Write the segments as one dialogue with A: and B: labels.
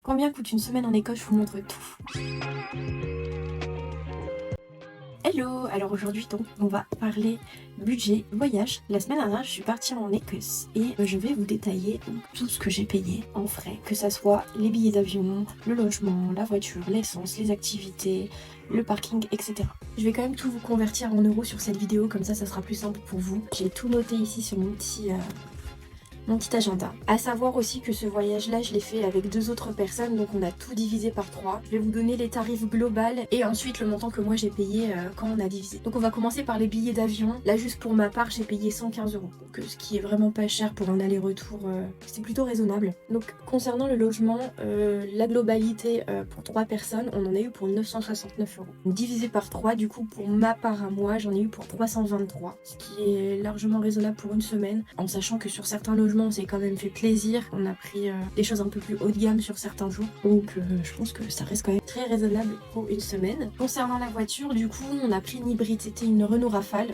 A: Combien coûte une semaine en Écosse? Je vous montre tout. Hello! Alors aujourd'hui donc on va parler budget voyage. La semaine dernière je suis partie en Écosse et je vais vous détailler tout ce que j'ai payé en frais, que ça soit les billets d'avion, le logement, la voiture, l'essence, les activités, le parking, etc. Je vais quand même tout vous convertir en euros sur cette vidéo, comme ça sera plus simple pour vous. J'ai tout noté ici sur mon petit agenda. À savoir aussi que ce voyage-là, je l'ai fait avec 2 autres personnes, donc on a tout divisé par 3. Je vais vous donner les tarifs globaux et ensuite le montant que moi j'ai payé quand on a divisé. Donc on va commencer par les billets d'avion. Là, juste pour ma part, j'ai payé 115 €. Donc ce qui est vraiment pas cher pour un aller-retour, c'est plutôt raisonnable. Donc concernant le logement, la globalité pour 3 personnes, on en a eu pour 969 €. Donc, divisé par 3, du coup, pour ma part à moi, j'en ai eu pour 323, ce qui est largement raisonnable pour une semaine, en sachant que sur certains logements, on s'est quand même fait plaisir. On a pris des choses un peu plus haut de gamme sur certains jours. Donc je pense que ça reste quand même très raisonnable pour une semaine. Concernant la voiture, du coup, on a pris une hybride. C'était une Renault Rafale.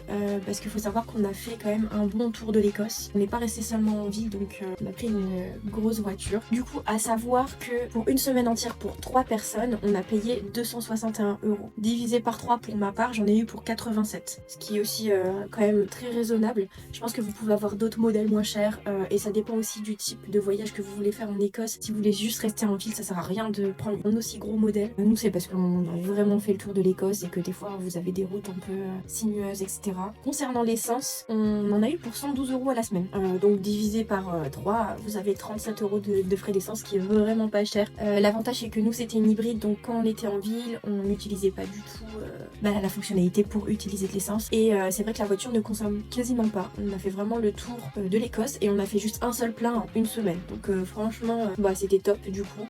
A: Parce qu'il faut savoir qu'on a fait quand même un bon tour de l'Écosse. On n'est pas resté seulement en ville, donc on a pris une grosse voiture. Du coup, à savoir que pour une semaine entière pour 3 personnes, on a payé 261 €. Divisé par 3 pour ma part, j'en ai eu pour 87. Ce qui est aussi quand même très raisonnable. Je pense que vous pouvez avoir d'autres modèles moins chers et ça dépend aussi du type de voyage que vous voulez faire en Écosse. Si vous voulez juste rester en ville, ça sert à rien de prendre un aussi gros modèle. Nous, c'est parce qu'on a vraiment fait le tour de l'Écosse et que des fois vous avez des routes un peu sinueuses, etc. Concernant l'essence, on en a eu pour 112 € à la semaine. Donc divisé par 3, vous avez 37 € de frais d'essence, qui est vraiment pas cher. L'avantage c'est que nous c'était une hybride, donc quand on était en ville, on n'utilisait pas du tout la fonctionnalité pour utiliser de l'essence. Et c'est vrai que la voiture ne consomme quasiment pas. On a fait vraiment le tour de l'Écosse et on a fait juste un seul plein en une semaine. Donc franchement, c'était top du coup.